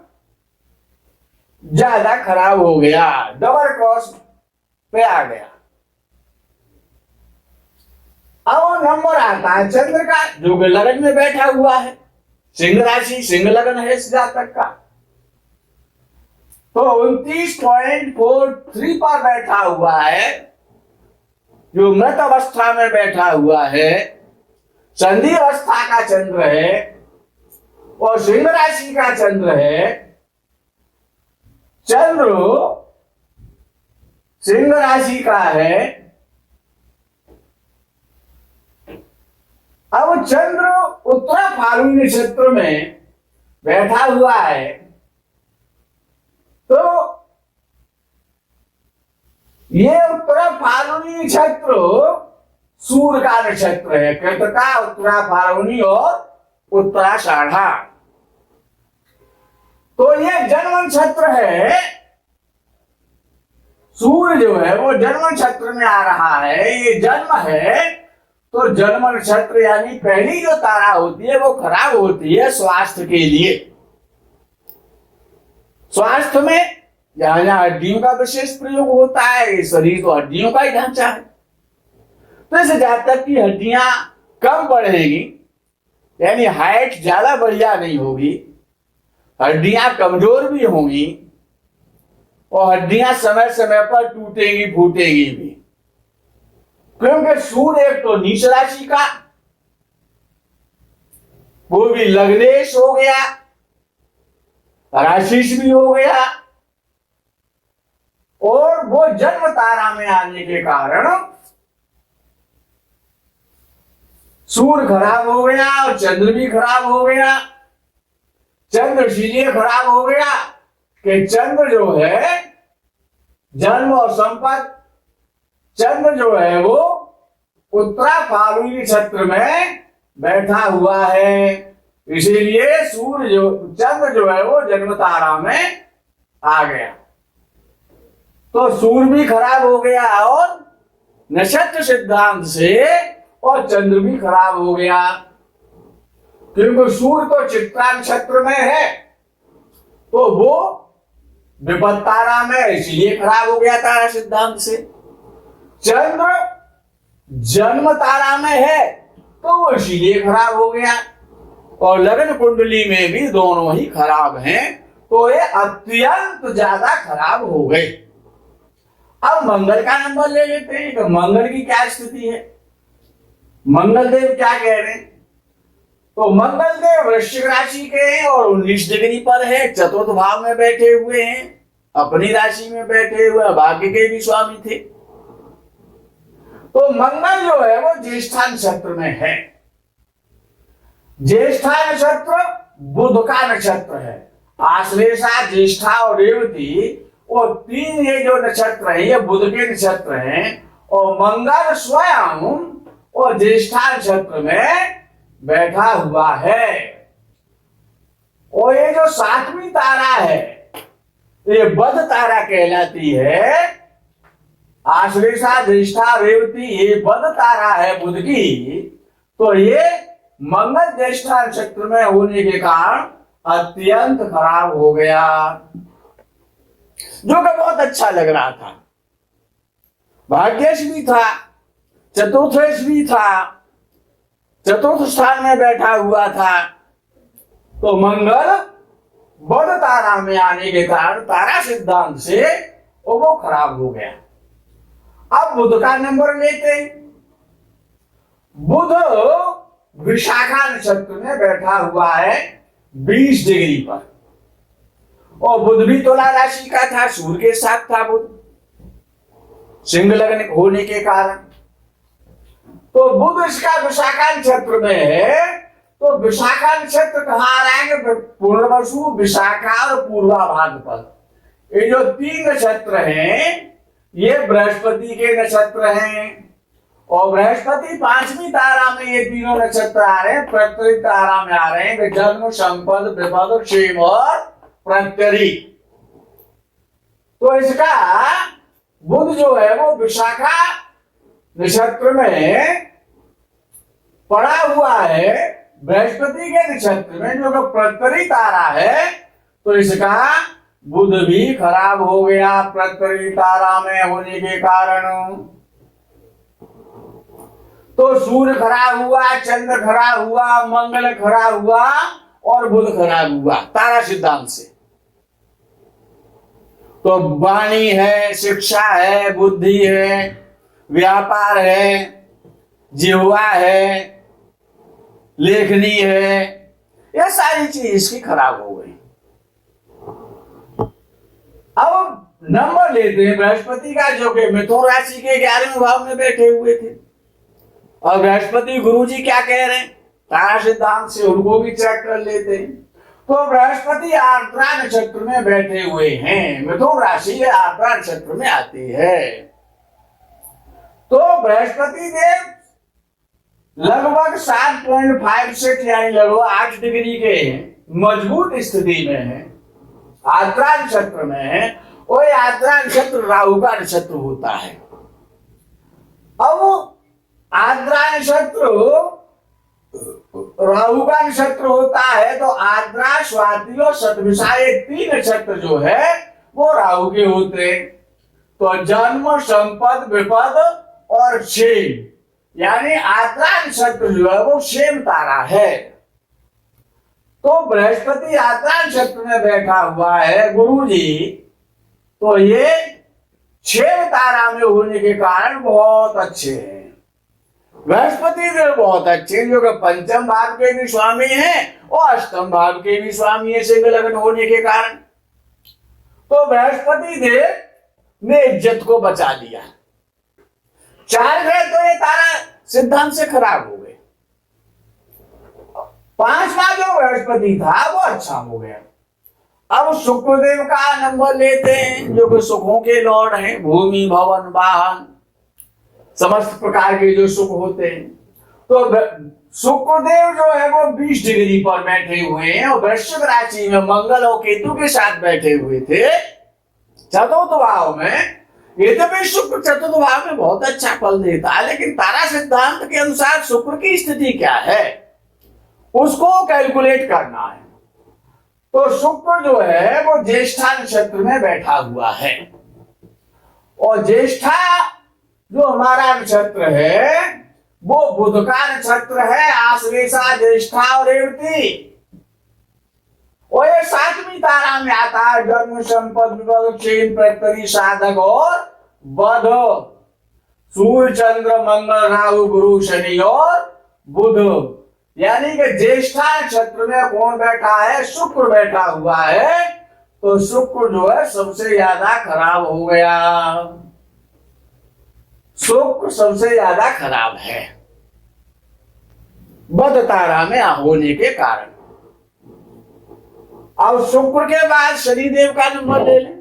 S1: ज्यादा खराब हो गया, डबल क्रॉस पे आ गया। अब नंबर आता है चंद्र का, जो कि लगन में बैठा हुआ है, सिंह राशि, सिंह लगन है इस जातक का। तो 29.43 पर बैठा हुआ है, जो मृत अवस्था में बैठा हुआ है, संधि अवस्था का चंद्र है और सिंह राशि का चंद्र है। चंद्र सिंह राशि का है। अब चंद्र उत्तरा फाल्गुनी नक्षत्र में बैठा हुआ है, तो ये उत्तरा फाल्गुनी नक्षत्र सूर्य का नक्षत्र है, कृतिका, उत्तरा फाल्गुनी और उत्तराषाढ़ा। तो ये जन्म नक्षत्र है। सूर्य जो है वो जन्म नक्षत्र में आ रहा है, ये जन्म है। तो जन्म नक्षत्र यानी पहली जो तारा होती है वो खराब होती है स्वास्थ्य के लिए। स्वास्थ्य में जहां जहां हड्डियों का विशेष प्रयोग होता है, शरीर तो हड्डियों का ही ढांचा है, तो इस जातक की हड्डियां कम बढ़ेगी, यानी हाइट ज्यादा बढ़िया नहीं होगी, हड्डियां कमजोर भी होंगी और हड्डियां समय समय पर टूटेंगी फूटेंगी भी, क्योंकि सूर्य एक तो नीच राशि का, वो भी लग्नेश हो गया, राशिश भी हो गया, और वो जन्म तारा में आने के कारण सूर्य खराब हो गया और चंद्र भी खराब हो गया। चंद्र इसलिए खराब हो गया कि चंद्र जो है जन्म और संपत्ति, चंद्र जो है वो उत्तरा फाल्गुनी नक्षत्र में बैठा हुआ है, इसीलिए सूर्य जो चंद्र जो है वो जन्म तारा में आ गया। तो सूर्य भी खराब हो गया और नक्षत्र सिद्धांत से, और चंद्र भी खराब हो गया, क्योंकि सूर्य तो चित्रा नक्षत्र में है, तो वो विपद तारा में, इसलिए खराब हो गया तारा सिद्धांत से। चंद्र जन्म तारा में है तो वो इसीलिए खराब हो गया, और लगन कुंडली में भी दोनों ही खराब हैं, तो ये अत्यंत ज्यादा खराब हो गए। अब मंगल का नंबर ले लेते हैं कि मंगल की क्या स्थिति है, मंगल देव क्या कह रहे हैं। तो मंगल देव वृश्चिक राशि के हैं और 19 डिग्री पर है, चतुर्थ भाव में बैठे हुए हैं, अपनी राशि में बैठे हुए, भाग्य के भी स्वामी थे। तो मंगल जो है वो ज्येष्ठा नक्षत्र में है, ज्येष्ठा नक्षत्र बुध का नक्षत्र है। आश्लेषा, ज्येष्ठा और रेवती, वो तीन ये जो नक्षत्र है ये बुध के नक्षत्र हैं। और मंगल स्वयं और ज्येष्ठा नक्षत्र में बैठा हुआ है। और ये जो सातवीं तारा है ये बद तारा कहलाती है। आश्लेषा, ज्येष्ठा, रेवती ये बद तारा है बुध की। तो ये मंगल ज्येष्ठा नक्षत्र में होने के कारण अत्यंत खराब हो गया, जो कि बहुत अच्छा लग रहा था। भाग्यश भी था, चतुर्थेश भी था, चतुर्थ स्थान में बैठा हुआ था। तो मंगल बद तारा में आने के कारण तारा सिद्धांत से वो खराब हो गया। अब बुध का नंबर लेते। बुध विशाखा नक्षत्र में बैठा हुआ है 20 डिग्री पर। और बुध भी तुला राशि का था, सूर्य के साथ था बुध, सिंह लग्न होने के कारण। तो बुध इसका विशाखा नक्षत्र में है। तो विशाखा नक्षत्र कहाँ आ रहा है? पूर्णवसु, विशाखा और पूर्वा भाद्रपद, ये जो तीन नक्षत्र हैं ये बृहस्पति के नक्षत्र हैं। और बृहस्पति पांचवी तारा में ये तीनों नक्षत्र आ रहे हैं, प्रत्येक तारा में आ रहे हैं, जन्म, संपद, विपद, क्षेम और प्रत्यरी। तो इसका बुध जो है वो विशाखा नक्षत्र में पड़ा हुआ है, बृहस्पति के नक्षत्र में, जो प्रत्यरी तारा है। तो इसका बुध भी खराब हो गया प्रत्यरी तारा में होने के कारण। तो सूर्य खराब हुआ, चंद्र खराब हुआ, मंगल खराब हुआ और बुध खराब हुआ तारा सिद्धांत से। तो वाणी है, शिक्षा है, बुद्धि है, व्यापार है, जिह्वा है, लेखनी है, ये सारी चीज इसकी खराब हो गई। अब नंबर लेते हैं बृहस्पति का, जो कि मिथुन राशि के 11वें भाव में बैठे हुए थे। और बृहस्पति गुरु जी क्या कह रहे हैं तारा सिद्धांत से, उनको भी चेक कर लेते हैं। तो बृहस्पति आर्द्रा नक्षत्र में बैठे हुए हैं, मिथुन राशि आर्द्रा नक्षत्र में आती है। तो बृहस्पति देव लगभग 7.56 यानी लगभग 8 डिग्री के मजबूत स्थिति में है, आर्द्रा नक्षत्र में है। और आर्द्रा नक्षत्र राहु का नक्षत्र होता है। अब आर्द्रा नक्षत्र राहु का नक्षत्र होता है। तो आर्द्रा, स्वाति और शतभिषा ये तीन नक्षत्र जो है वो राहु के होते हैं। तो जन्म, संपद, विपद और क्षेम, यानी आर्द्रा नक्षत्र जो है वो क्षेम तारा है। तो बृहस्पति आर्द्रा नक्षत्र में बैठा हुआ है गुरु जी, तो ये क्षेम तारा में होने के कारण बहुत अच्छे हैं। बृहस्पति देव बहुत अच्छे, जो कि पंचम भाव के भी स्वामी हैं और अष्टम भाव के भी स्वामी है सिंह लग्न होने के कारण। तो बृहस्पति देव ने इज्जत को बचा लिया। 4 ग्रह तो ये तारा सिद्धांत से खराब हो गए, 5वां जो बृहस्पति था वो अच्छा हो गया। अब शुक्रदेव का नंबर लेते हैं, जो कि सुखों के लॉर्ड हैं, भूमि, भवन, वाहन, समस्त प्रकार के जो सुख होते हैं। तो शुक्रदेव जो है वो 20 डिग्री पर बैठे हुए हैं और वृश्चिक राशि में मंगल और केतु के साथ बैठे हुए थे चतुर्थ भाव में। ये तो भी शुक्र चतुर्थ भाव में बहुत अच्छा फल देता है, लेकिन तारा सिद्धांत के अनुसार शुक्र की स्थिति क्या है उसको कैलकुलेट करना है। तो शुक्र जो है वो ज्येष्ठा नक्षत्र में बैठा हुआ है। और ज्येष्ठा जो हमारा नक्षत्र है वो बुध का नक्षत्र है, आश्लेषा, ज्येष्ठा और रेवती। और ये 7वीं तारा में आता है, जन्म, संपद, विपद, क्षेम, प्रत्यरी, साधक और बध। सूर्य, चंद्र, मंगल, राहु, गुरु, शनि और बुध। यानी कि ज्येष्ठा नक्षत्र में कौन बैठा है? शुक्र बैठा हुआ है। तो शुक्र जो है सबसे ज्यादा खराब हो गया, शुक्र सबसे ज्यादा खराब है। बद तारा में होने के कारण। अब शुक्र के बाद शनिदेव का नंबर ले लें,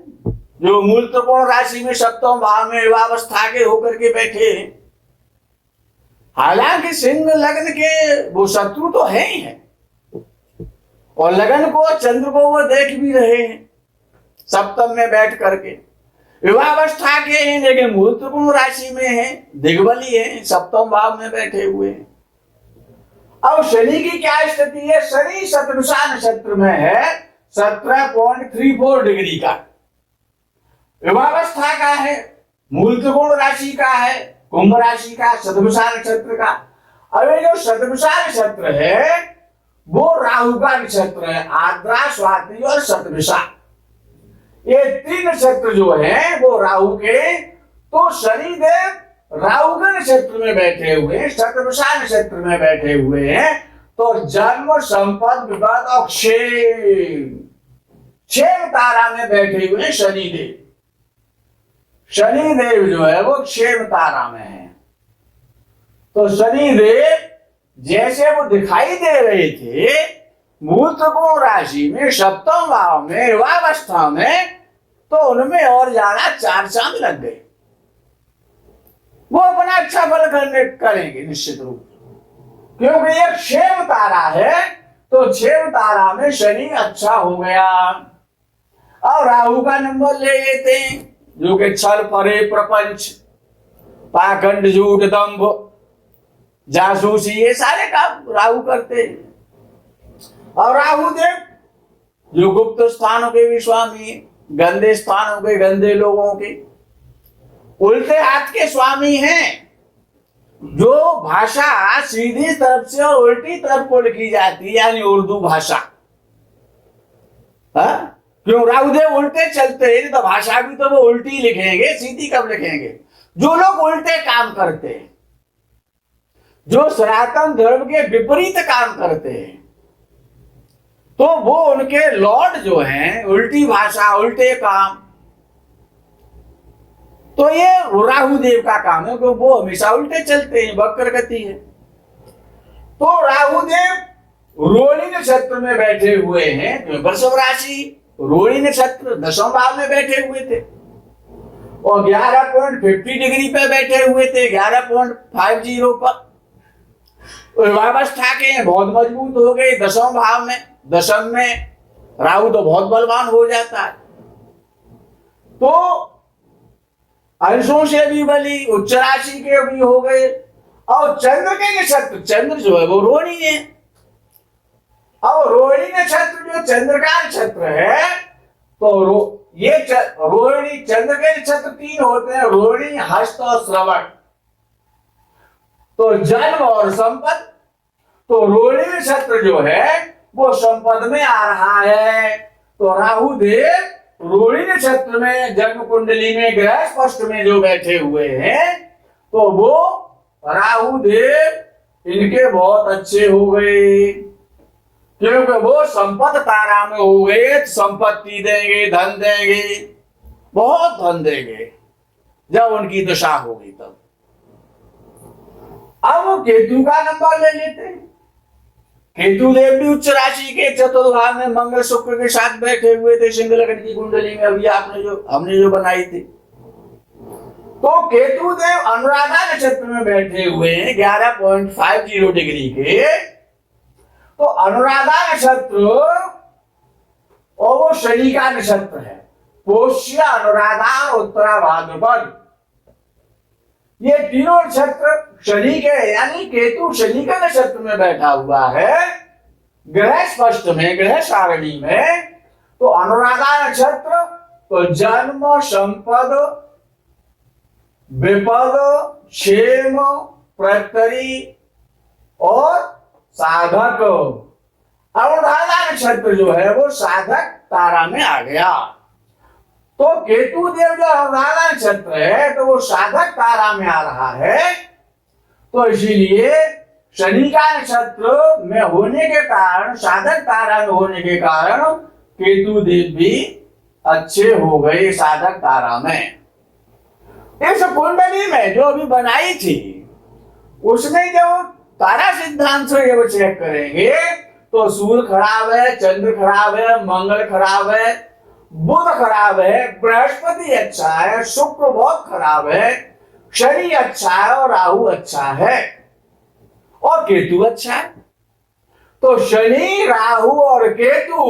S1: जो मूल त्रिकोण राशि में सप्तम भाव में युवावस्था के होकर के बैठे हैं। हालांकि सिंह लग्न के वो शत्रु तो है ही है, और लगन को चंद्र को वो देख भी रहे हैं सप्तम में बैठ करके। युवावस्था के हैं लेकिन मूल त्रिकोण राशि में है, दिग्बली है, सप्तम भाव में बैठे हुए हैं। अब शनि की क्या स्थिति है? शनि शतभिषा नक्षत्र में है, 17.34 डिग्री का युवावस्था का है, मूल त्रिकोण राशि का है, कुंभ राशि का, शतभिषा नक्षत्र का। अब ये जो शतभिषा नक्षत्र है वो राहु का नक्षत्र है, आद्रा, स्वाति और शतभिषा, ये तीन नक्षत्र जो है वो राहु के। तो शनिदेव राहु के नक्षत्र में बैठे हुए हैं, शतभिषा नक्षत्र में बैठे हुए हैं, तो जन्म, संपद, विपद और क्षेम, क्षेम तारा में बैठे हुए हैं शनिदेव। शनिदेव जो है वो क्षेम तारा में है। तो शनिदेव जैसे वो दिखाई दे रहे थे मूल त्रिकोण राशि में सप्तम भाव में युवावस्था में, तो उनमें और ज्यादा चार चांद लग गए। वो अपना अच्छा फल करेंगे निश्चित रूप से, क्योंकि ये क्षेम तारा है। तो क्षेम तारा में शनि अच्छा हो गया। और राहु का नंबर ले लेते हैं, जो कि छल, फरे, प्रपंच, पाखंड, झूठ, दंभ, जासूसी, ये सारे काम राहु करते हैं। और राहु देव जो गुप्त स्थानों के भी स्वामी है, गंदे स्थानों के, गंदे लोगों के, उल्टे हाथ के स्वामी हैं। जो भाषा सीधी तरफ से और उल्टी तरफ को लिखी जाती है, यानी उर्दू भाषा, क्यों? राहुदेव उल्टे चलते हैं तो भाषा भी तो वो उल्टी लिखेंगे, सीधी कब लिखेंगे? जो लोग उल्टे काम करते हैं, जो सनातन धर्म के विपरीत काम करते हैं, तो वो उनके लॉर्ड जो हैं उल्टी भाषा, उल्टे काम। तो ये राहुदेव का काम है, क्योंकि वो हमेशा उल्टे चलते हैं, वक्र गति है। तो राहुदेव रोहिणी नक्षत्र में बैठे हुए हैं, वृषभ राशि रोहिणी नक्षत्र दशम भाव में बैठे हुए थे, और 11.50 डिग्री पे बैठे हुए थे, 11.50 पर। युवावस्था के बहुत मजबूत हो गए दशम भाव में। दशम में राहु तो बहुत बलवान हो जाता है, तो अंशों से भी बली, उच्च राशि के भी हो गए। और चंद्र के नक्षत्र, चंद्र जो है वो रोहिणी है, और रोहिणी नक्षत्र जो चंद्र का नक्षत्र है, तो ये रोहिणी, चंद्र के नक्षत्र तीन होते हैं, रोहिणी, हस्त और श्रवण। तो जन्म और संपद, तो रोहिणी नक्षत्र जो है वो संपद में आ रहा है। तो राहु देव रोहिणी नक्षत्र में जन्म कुंडली में ग्रह स्पष्ट में जो बैठे हुए हैं, तो वो राहु देव इनके बहुत अच्छे हो गए, क्योंकि वो संपद तारा में हो गए। संपत्ति देंगे, धन देंगे, बहुत धन देंगे जब उनकी दशा होगी तब। अब वो केतु का नंबर ले लेते हैं। केतु देव भी उच्च राशि के चतुर्थ भाव में मंगल शुक्र के साथ बैठे हुए थे सिंह लग्न की कुंडली में, अभी हमने जो बनाई थी। तो केतु देव अनुराधा नक्षत्र में बैठे हुए हैं 11.50 डिग्री के। तो अनुराधा नक्षत्र और वो शनि का नक्षत्र है, पोष्य, अनुराधा और उत्तरा भाद्रपद, ये तीनों नक्षत्र शनि के, यानी केतु शनि का नक्षत्र में बैठा हुआ है ग्रह स्पष्ट में, ग्रह सारणी में। तो अनुराधा नक्षत्र तो जन्म, संपद, विपद, क्षेम, प्रत्यरी और साधक। अनुराधा नक्षत्र जो है वो साधक तारा में आ गया। तो केतु देव जो अनुराधा नक्षत्र है तो वो साधक तारा में आ रहा है। तो इसीलिए शनि का नक्षत्र में होने के कारण, साधक तारा में होने के कारण केतु देव भी अच्छे हो गए साधक तारा में। इस कुंडली में जो अभी बनाई थी उसने जो तारा सिद्धांत से जब चेक करेंगे तो सूर्य खराब है, चंद्र खराब है, मंगल खराब है, बुध खराब है, बृहस्पति अच्छा है, शुक्र बहुत खराब है, शनि अच्छा है और राहु अच्छा है और केतु अच्छा है। तो शनि, राहु और केतु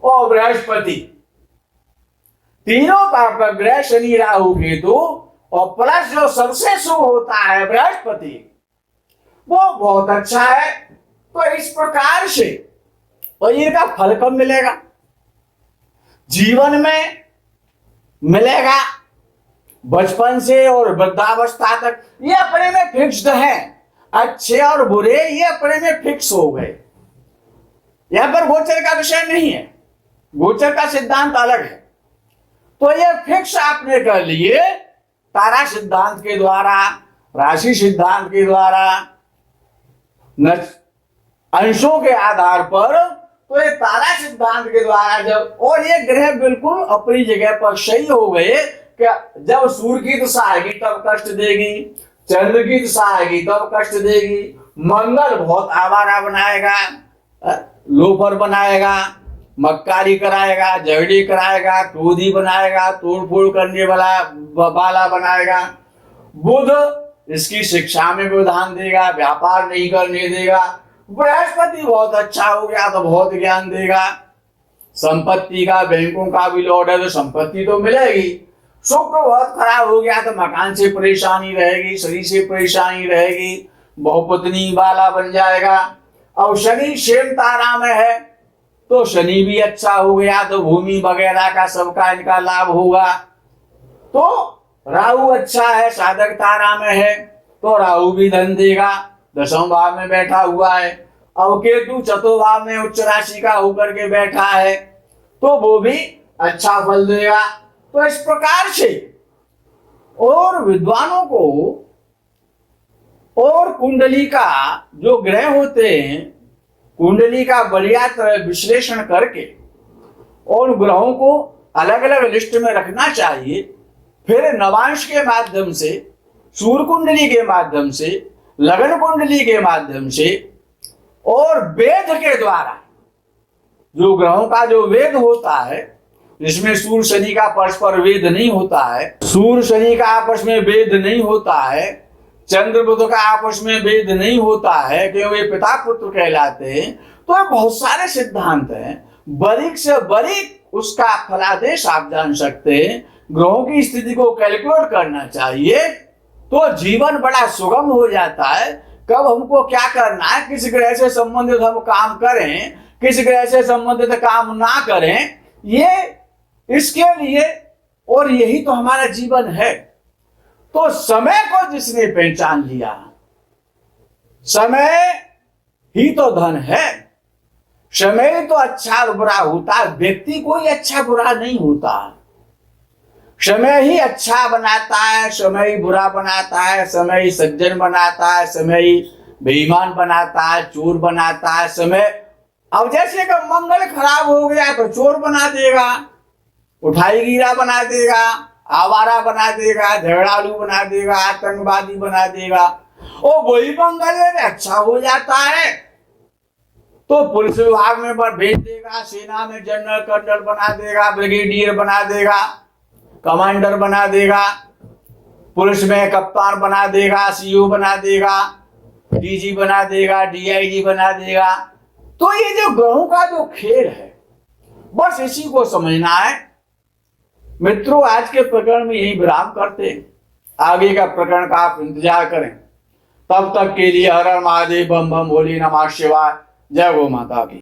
S1: और बृहस्पति, तीनों पाप ग्रह शनि, राहु, केतु और प्लस जो सबसे शुभ होता है बृहस्पति, वो बहुत अच्छा है। तो इस प्रकार से और इनका फल कब मिलेगा? जीवन में मिलेगा, बचपन से और वृद्धावस्था तक। ये अपने में फिक्स्ड है, अच्छे और बुरे ये अपने में फिक्स हो गए। यहां पर गोचर का विषय नहीं है, गोचर का सिद्धांत अलग है। तो ये फिक्स आपने कर लिए तारा सिद्धांत के द्वारा, राशि सिद्धांत के द्वारा, अंशों के आधार पर। तो ये तारा सिद्धांत के द्वारा जब, और ये ग्रह बिल्कुल अपनी जगह पर सही हो गए कि जब सूर्य की दशा आएगी तब कष्ट देगी, चंद्र की दशा आएगी तब कष्ट देगी, मंगल बहुत आवारा बनाएगा, लोफर बनाएगा, मक्कारी कराएगा, झगड़ी कराएगा, क्रोधी बनाएगा, तोड़फोड़ करने वाला बनाएगा, बुध इसकी शिक्षा में व्यवधान देगा, व्यापार नहीं करने देगा, बृहस्पति बहुत अच्छा हो गया तो बहुत ज्ञान देगा, संपत्ति का, बैंकों का भी लॉर्ड है तो संपत्ति तो मिलेगी, शुक्र बहुत खराब हो गया तो मकान से परेशानी रहेगी, शरीर से परेशानी रहेगी, बहुपत्नी वाला बन जाएगा। और शनि शेम तारा में है तो शनि भी अच्छा हो गया तो भूमि वगैरह का सबका इनका लाभ होगा। तो राहु अच्छा है, साधक तारा में है तो राहु भी धन देगा, दशम भाव में बैठा हुआ है। अब केतु चतुर्भाव में उच्च राशि का होकर के बैठा है तो वो भी अच्छा फल देगा। तो इस प्रकार से और विद्वानों को और कुंडली का जो ग्रह होते हैं, कुंडली का बढ़िया तरह विश्लेषण करके और ग्रहों को अलग अलग लिस्ट में रखना चाहिए। फिर नवांश के माध्यम से, सूर्य कुंडली के माध्यम से, लगन कुंडली के माध्यम से और वेद के द्वारा, जो ग्रहों का जो वेद होता है जिसमें सूर्य शनि का परस्पर वेद नहीं होता है, सूर्य शनि का आपस में वेद नहीं होता है, चंद्र बुध का आपस में वेद नहीं होता है क्योंकि वे पिता पुत्र कहलाते हैं। तो बहुत सारे सिद्धांत हैं, बारीक से बारीक उसका फलादेश आप जान सकते हैं। ग्रहों की स्थिति को कैलकुलेट करना चाहिए तो जीवन बड़ा सुगम हो जाता है। कब हमको क्या करना है, किस ग्रह से संबंधित हम काम करें, किस ग्रह से संबंधित काम ना करें, ये इसके लिए, और यही तो हमारा जीवन है। तो समय को जिसने पहचान लिया, समय ही तो धन है, समय तो अच्छा और बुरा होता है, व्यक्ति कोई अच्छा बुरा नहीं होता, समय ही अच्छा बनाता है, समय ही बुरा बनाता है, समय ही सज्जन बनाता है, समय ही बेईमान बनाता है, चोर बनाता है समय। अब जैसे कि मंगल खराब हो गया तो चोर बना देगा, उठाई गिरा बना देगा, आवारा बना देगा, झगड़ालू बना देगा, आतंकवादी बना देगा। और वही मंगल में अच्छा हो जाता है तो पुलिस विभाग में भेज देगा, सेना में जनरल कर्नल बना देगा, ब्रिगेडियर बना देगा, कमांडर बना देगा, पुलिस में कप्तान बना देगा, सीओ बना देगा, डीजी बना देगा, डीआईजी बना देगा। तो ये जो ग्रहों का जो खेल है, बस इसी को समझना है। मित्रों, आज के प्रकरण में यही विराम करते हैं, आगे का प्रकरण का आप इंतजार करें। तब तक के लिए हर हर महादेव, बम बम भोले, नमः शिवाय, जय गौ माता की।